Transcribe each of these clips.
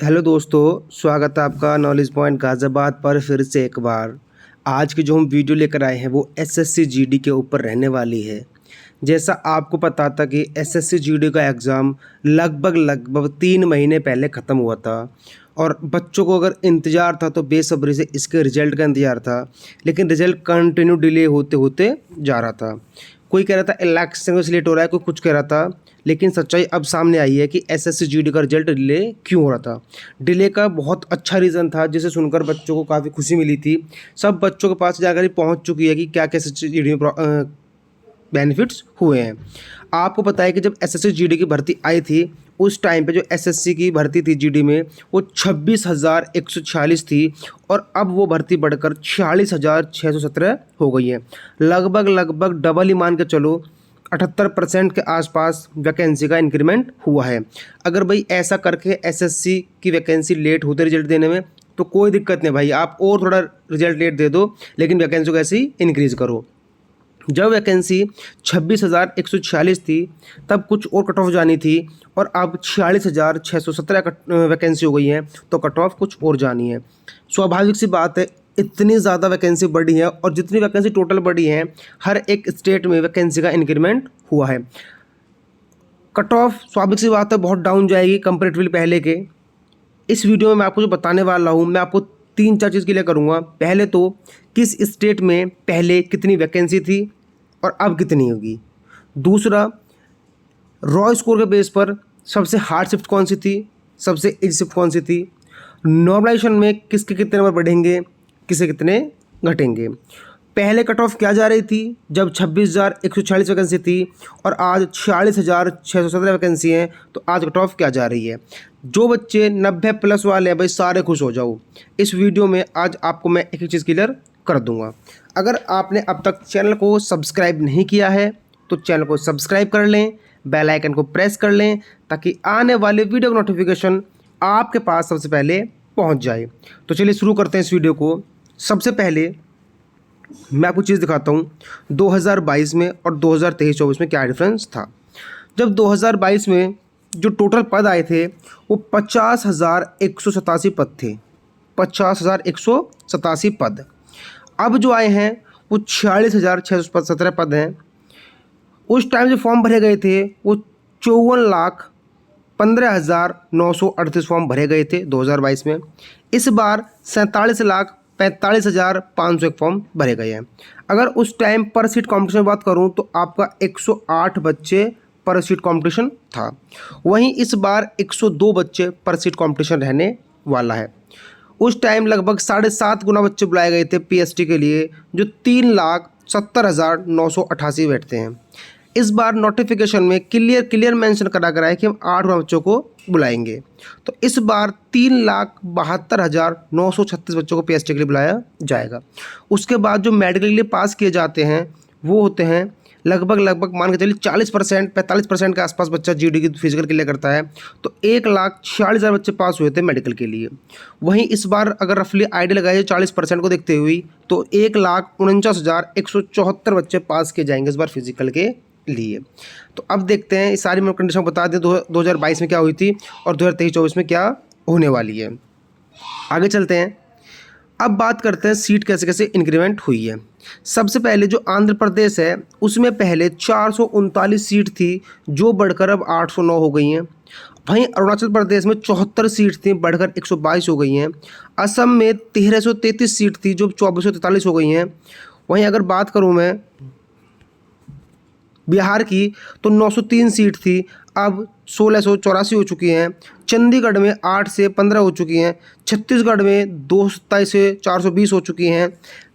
Hello दोस्तों, स्वागत है आपका नॉलेज पॉइंट गाज़ियाबाद पर फिर से एक बार। आज की जो हम वीडियो लेकर आए हैं वो एसएससी जीडी के ऊपर रहने वाली है। जैसा आपको पता था कि एसएससी जीडी का एग्ज़ाम लगभग 3 महीने पहले ख़त्म हुआ था और बच्चों को अगर इंतज़ार था तो बेसब्री से इसके रिज़ल्ट का इंतज़ार था, लेकिन रिज़ल्ट कंटिन्यू डिले होते होते जा रहा था। कोई कह रहा था इलेक्शन से लेट हो रहा है, कोई कुछ कह रहा था, लेकिन सच्चाई अब सामने आई है कि एसएससी जीडी का रिजल्ट डिले क्यों हो रहा था। डिले का बहुत अच्छा रीज़न था जिसे सुनकर बच्चों को काफ़ी खुशी मिली थी। सब बच्चों के पास जानकारी पहुंच चुकी है कि क्या क्या एसएससी जीडी में बेनिफिट्स हुए हैं। आपको पता है कि जब एसएससी जीडी की भर्ती आई थी उस टाइम पे जो एसएससी की भर्ती थी जीडी में वो 26,146 थी और अब वो भर्ती बढ़कर 46,617 हो गई है। लगभग डबल ही मान के चलो, 78% के आसपास वैकेंसी का इंक्रीमेंट हुआ है। अगर भाई ऐसा करके एसएससी की वैकेंसी लेट होते रिजल्ट देने में तो कोई दिक्कत नहीं भाई, आप और थोड़ा रिजल्ट लेट दे दो, लेकिन वैकेंसी को ऐसे ही इंक्रीज़ करो। जब वैकेंसी 26,146 थी तब कुछ और कट ऑफ जानी थी और अब 46,617 वैकेंसी हो गई है, तो कट ऑफ कुछ और जानी है। स्वाभाविक सी बात है, इतनी ज़्यादा वैकेंसी बढ़ी है और जितनी वैकेंसी टोटल बढ़ी है हर एक स्टेट में वैकेंसी का इंक्रीमेंट हुआ है। कट ऑफ स्वाभाविक सी बात है बहुत डाउन जाएगी कंपेरेटिवली पहले के। इस वीडियो में मैं आपको जो बताने वाला हूँ मैं आपको 3-4 चीज़ क्लियर करूँगा। पहले तो किस स्टेट में पहले कितनी वैकेंसी थी और अब कितनी होगी। दूसरा, रॉ स्कोर के बेस पर सबसे हार्ड शिफ्ट कौन सी थी, सबसे इजी शिफ्ट कौन सी थी। नॉर्मलाइजेशन में किसके कितने नंबर बढ़ेंगे, किसे कितने घटेंगे। पहले कट ऑफ क्या जा रही थी जब 26,146 वैकेंसी थी और आज 46,617 वैकेंसी हैं, तो आज कट ऑफ क्या जा रही है। जो बच्चे 90 प्लस वाले हैं भाई सारे खुश हो जाओ। इस वीडियो में आज आपको मैं एक एक चीज़ क्लियर कर दूंगा। अगर आपने अब तक चैनल को सब्सक्राइब नहीं किया है तो चैनल को सब्सक्राइब कर लें, बेल आइकन को प्रेस कर लें ताकि आने वाले वीडियो का नोटिफिकेशन आपके पास सबसे पहले पहुंच जाए। तो चलिए शुरू करते हैं इस वीडियो को। सबसे पहले मैं आपको चीज़ दिखाता हूँ 2022 में और 2023-24 में क्या डिफरेंस था। जब 2022 में जो टोटल पद आए थे वो 50,187 पद थे, 50,187 पद। अब जो आए हैं वो 46,617 पद हैं। उस टाइम जो फॉर्म भरे गए थे वो 54,15,938 फॉर्म भरे गए थे 2022 में। इस बार 47,45,501 फॉर्म भरे गए हैं। अगर उस टाइम पर सीट कॉम्पिटिशन की बात करूं तो आपका 108 बच्चे पर सीट कंपटीशन था, वहीं इस बार 102 बच्चे पर सीट कंपटीशन रहने वाला है। उस टाइम लगभग 7.5 गुना बच्चे बुलाए गए थे पीएसटी के लिए, जो 3,70,988 बैठते हैं। इस बार नोटिफिकेशन में क्लियर मेंशन करा गया है कि हम 8 गुना बच्चों को बुलाएंगे, तो इस बार 3,72,936 बच्चों को पीएसटी के लिए बुलाया जाएगा। उसके बाद जो मेडिकल के लिए पास किए जाते हैं वो होते हैं लगभग मान के चलिए 40% 45% के आसपास बच्चा जीडी की फिजिकल क्लियर करता है, तो 1,46,000 बच्चे पास हुए थे मेडिकल के लिए। वहीं इस बार अगर रफली आइडिया लगाइए 40% को देखते हुए तो 1,49,174 बच्चे पास किए जाएंगे इस बार फिजिकल के लिए। तो अब देखते हैं इस सारी मैं कंडीशन बता दें 2022 में क्या हुई थी और 2023-24 में क्या होने वाली है। आगे चलते हैं। अब बात करते हैं सीट कैसे कैसे इंक्रीमेंट हुई है। सबसे पहले जो आंध्र प्रदेश है उसमें पहले 439 सीट थी जो बढ़कर अब 809 हो गई हैं। वहीं अरुणाचल प्रदेश में 74 सीट थी बढ़कर 122 हो गई हैं। असम में 1333 सीट थी जो 2443 हो गई हैं। वहीं अगर बात करूं मैं बिहार की तो 903 सीट थी, अब 1684 हो चुकी हैं। चंडीगढ़ में 8 से 15 हो चुकी हैं। छत्तीसगढ़ में 227 से 420 हो चुकी हैं।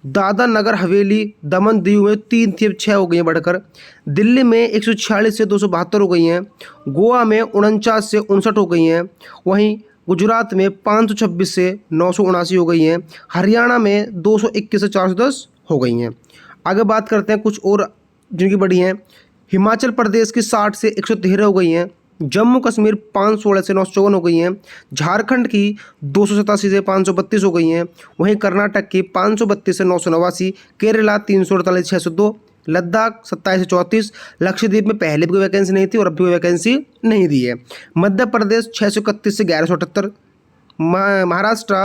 दादरा नगर हवेली दमन दीव में 3 थी, अब 6 हो गई हैं बढ़कर। दिल्ली में 146 से 272 हो गई हैं। गोवा में 49 से 59 हो गई हैं। वहीं गुजरात में 526 से 979 हो गई हैं। हरियाणा में 221 से 410 हो गई हैं। आगे बात करते हैं कुछ और जिनकी बढ़ी हैं। हिमाचल प्रदेश की 60 से 113 हो गई हैं। जम्मू कश्मीर 516 से 954 हो गई हैं। झारखंड की 287 से 532 हो गई हैं। वहीं कर्नाटक की 532 से 989, केरला 348 से 602, लद्दाख 27 से 34। लक्षद्वीप में पहले भी कोई वैकेंसी नहीं थी और अब भी कोई वैकेंसी नहीं दी है। मध्य प्रदेश 631 से 1178, महाराष्ट्र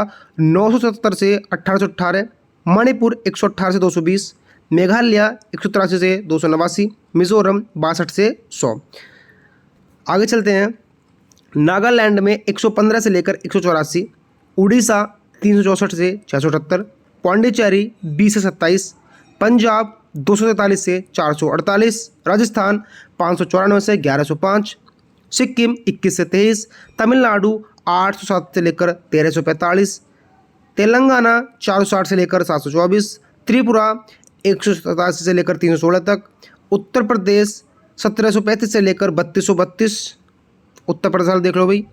977 से 1818, मणिपुर 118 से 220, मेघालय 183 से 289, मिजोरम 62 से 100। आगे चलते हैं। नागालैंड में 115 से लेकर 184, उड़ीसा 364 से 678, पौंडीचेरी 20 से 27, पंजाब 243 से 448, राजस्थान 594 से 1105, सिक्किम 21 से 23, तमिलनाडु 807 से लेकर 1345, तेलंगाना 460 से लेकर 724, त्रिपुरा 187 से लेकर 316 तक, उत्तर प्रदेश 1735 से लेकर 3232, उत्तर प्रदेश देख लो भाई,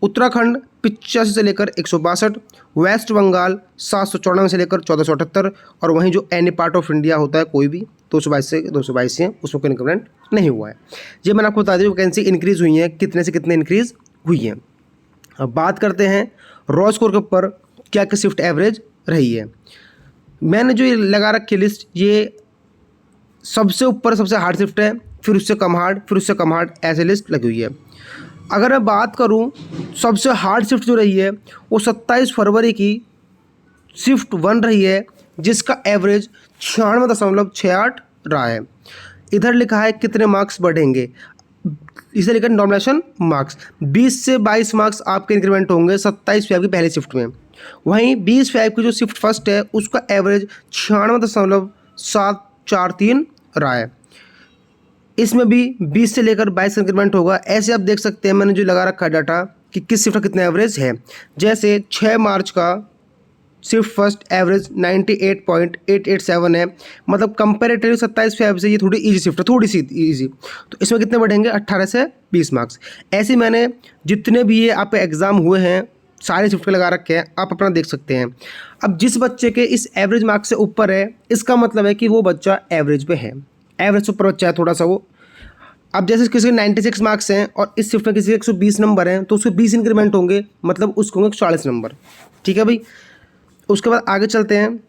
उत्तराखंड 85 से लेकर 162, वेस्ट बंगाल 794 से लेकर 1478, और वहीं जो एनी पार्ट ऑफ इंडिया होता है कोई भी 222 से 222 है, उसमें कोई इंक्रीमेंट नहीं हुआ है। ये मैंने आपको बता दी वैकेंसी इंक्रीज हुई है, कितने से कितने इंक्रीज हुई है। अब बात करते हैं रॉ स्कोर के ऊपर क्या क्या शिफ्ट एवरेज रही है। मैंने जो ये लगा रखी लिस्ट, ये सबसे ऊपर सबसे हार्ड शिफ्ट है, फिर उससे कम हार्ड, फिर उससे कम हार्ड, ऐसे लिस्ट लगी हुई है। अगर मैं बात करूं सबसे हार्ड शिफ्ट जो रही है वो 27 फरवरी की शिफ्ट 1 रही है, जिसका एवरेज 96.68 रहा है। इधर लिखा है कितने मार्क्स बढ़ेंगे, इसे लिखा नॉमिनेशन मार्क्स 20 से 22 मार्क्स आपके इंक्रीमेंट होंगे 27 फैब की पहली शिफ्ट में। वहीं 20 फैब की जो शिफ्ट फर्स्ट है उसका एवरेज 96.743 रहा है। इसमें भी 20 से लेकर 22 इंक्रीमेंट होगा। ऐसे आप देख सकते हैं मैंने जो लगा रखा है डाटा कि किस शिफ्ट का कितना एवरेज है। जैसे 6 मार्च का शिफ्ट फर्स्ट एवरेज 98.887 है, मतलब कंपेरेटिवली 27 फैब से ये थोड़ी इजी शिफ्ट है, थोड़ी सी इजी। तो इसमें कितने बढ़ेंगे 18 से 20 मार्क्स। ऐसे मैंने जितने भी ये आपके एग्ज़ाम हुए हैं सारे शिफ्ट पे लगा रखे हैं, आप अपना देख सकते हैं। अब जिस बच्चे के इस एवरेज मार्क्स से ऊपर है इसका मतलब है कि वो बच्चा एवरेज पे है, एवरेज से ऊपर बच्चा है थोड़ा सा वो। अब जैसे किसी के 96 मार्क्स हैं और इस शिफ्ट में किसी के 120 नंबर हैं तो उसके 20 इंक्रीमेंट होंगे, मतलब उसको होंगे 40 नंबर। ठीक है भाई। उसके बाद आगे चलते हैं।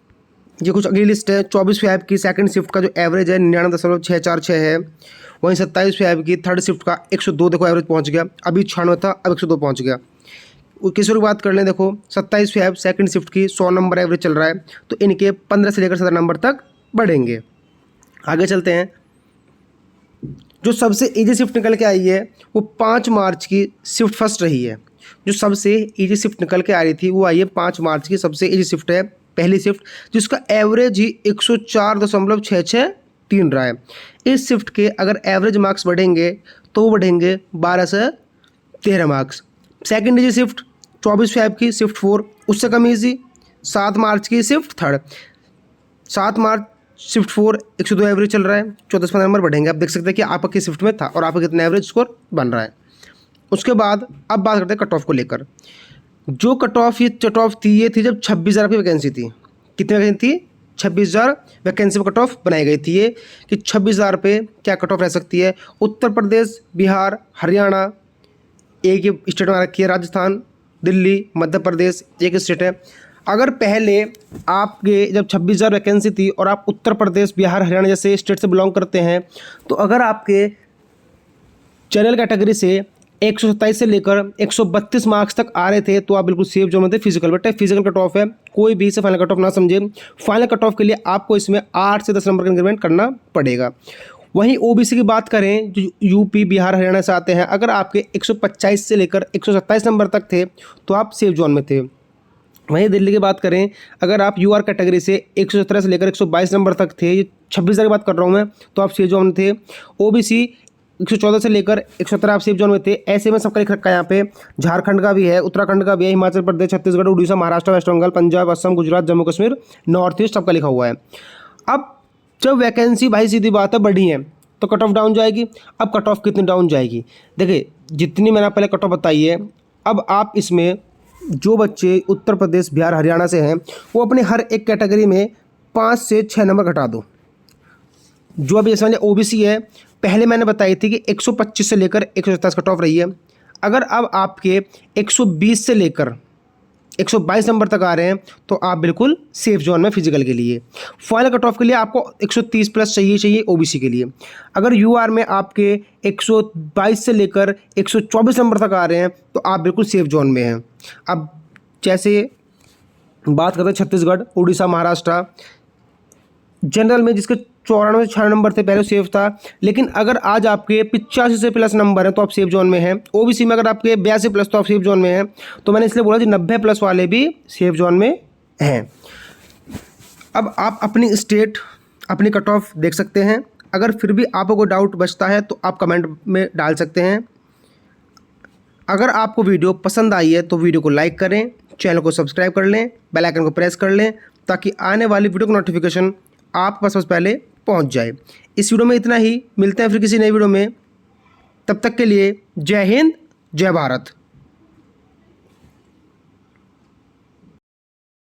ये कुछ अगली लिस्ट है। 24 फैब की सेकंड शिफ्ट का जो एवरेज है 99.646 है। वहीं 27 फैब की थर्ड शिफ्ट का 102 देखो एवरेज पहुंच गया, अभी 96 था अब 102 पहुंच गया। किसी और बात कर लें, देखो 27 फैब सेकंड शिफ्ट की 100 नंबर एवरेज चल रहा है, तो इनके 15 से लेकर 17 नंबर तक बढ़ेंगे। आगे चलते हैं। जो सबसे इजी शिफ्ट निकल के आई है वो 5 मार्च की शिफ्ट फर्स्ट रही है। जो सबसे इजी शिफ्ट निकल के आ रही थी वो आई है 5 मार्च की, सबसे इजी शिफ्ट है पहली शिफ्ट, जिसका एवरेज ही 104.663 रहा है। इस शिफ्ट के अगर एवरेज मार्क्स बढ़ेंगे तो वो बढ़ेंगे 12 से 13 marks. Second easy shift 24 Feb की शिफ्ट 4, उससे कम इजी 7 मार्च की shift third. 7 March shift 4 102 average चल रहा है, 14-15 नंबर बढ़ेंगे। आप देख सकते हैं कि आपकी शिफ्ट में था और आपका कितना एवरेज स्कोर बन रहा है। उसके बाद अब बात करते हैं कट ऑफ को लेकर। जो कट ऑफ थी ये थी जब 26,000 की वैकेंसी थी। कितनी वैकेंसी थी? 26,000 वैकेंसी में कट ऑफ बनाई गई थी ये कि 26,000 पे क्या कट ऑफ रह सकती है। उत्तर प्रदेश, बिहार, हरियाणा एक ही स्टेट में रखी है, राजस्थान, दिल्ली, मध्य प्रदेश एक स्टेट है। अगर पहले आपके जब 26,000 वैकेंसी थी और आप उत्तर प्रदेश, बिहार, हरियाणा जैसे स्टेट से बिलोंग करते हैं तो अगर आपके जनरल कैटेगरी से 127 से लेकर 132 मार्क्स तक आ रहे थे तो आप बिल्कुल सेफ जोन में थे। फिजिकल बेटा फिजिकल कट ऑफ है, कोई भी इसे फाइनल कट ऑफ ना समझे। फाइनल कट ऑफ के लिए आपको इसमें 8 से 10 नंबर का इंक्रीमेंट करना पड़ेगा। वहीं ओबीसी की बात करें जो यूपी, बिहार, हरियाणा से आते हैं, अगर आपके 125 से लेकर 127 नंबर तक थे तो आप सेफ जोन में थे। वहीं दिल्ली की बात करें, अगर आप यूआर कैटेगरी से 117 से लेकर 122 नंबर तक थे, ये 26,000 की बात कर रहा हूँ मैं, तो आप सेफ जोन में थे। ओबीसी 114 से लेकर 117 आप सेफ जोन में थे। ऐसे में सबका लिख रखा है यहाँ पे, झारखंड का भी है, उत्तराखंड का भी है, Himachal Pradesh, Chhattisgarh, Orissa, Maharashtra, West Bengal, Punjab, Assam, Gujarat, Jammu Kashmir, north east सबका लिखा हुआ है। अब जब वैकेंसी भाई सीधी बात है बढ़ी है तो कट ऑफ डाउन जाएगी। अब कट ऑफ कितनी डाउन जाएगी? देखिए जितनी मैंने पहले कट ऑफ बताई है, अब आप इसमें जो बच्चे उत्तर प्रदेश, बिहार, हरियाणा से हैं वो अपने हर एक कैटेगरी में 5 से 6 नंबर घटा दो। जो अभी जैसे ओबीसी है, पहले मैंने बताई थी कि 125 से लेकर 127 कट ऑफ रही है। अगर अब आपके 120 से लेकर 122 नंबर तक आ रहे हैं तो आप बिल्कुल सेफ जोन में फिजिकल के लिए। फाइनल कट ऑफ के लिए आपको 130 प्लस चाहिए ओबीसी के लिए। अगर यूआर में आपके 122 से लेकर 124 नंबर तक आ रहे हैं तो आप बिल्कुल सेफ जोन में हैं। अब जैसे बात करते हैं छत्तीसगढ़, उड़ीसा, महाराष्ट्र, जनरल में जिसके 94 से 96 नंबर थे पहले सेफ था, लेकिन अगर आज आपके 85 से प्लस नंबर हैं तो आप सेफ जोन में हैं। ओबीसी में अगर आपके 82 प्लस तो आप सेफ जोन में हैं। तो मैंने इसलिए बोला कि 90 प्लस वाले भी सेफ जोन में हैं। अब आप अपनी स्टेट, अपनी कट ऑफ देख सकते हैं। अगर फिर भी आपको कोई डाउट बचता है तो आप कमेंट में डाल सकते हैं। अगर आपको वीडियो पसंद आई है तो वीडियो को लाइक करें, चैनल को सब्सक्राइब कर लें, बेल आइकन को प्रेस कर लें, ताकि आने वाली वीडियो का नोटिफिकेशन आपके पास सबसे पहले पहुंच जाए। इस वीडियो में इतना ही, मिलते हैं फिर किसी नई वीडियो में। तब तक के लिए जय हिंद, जय भारत।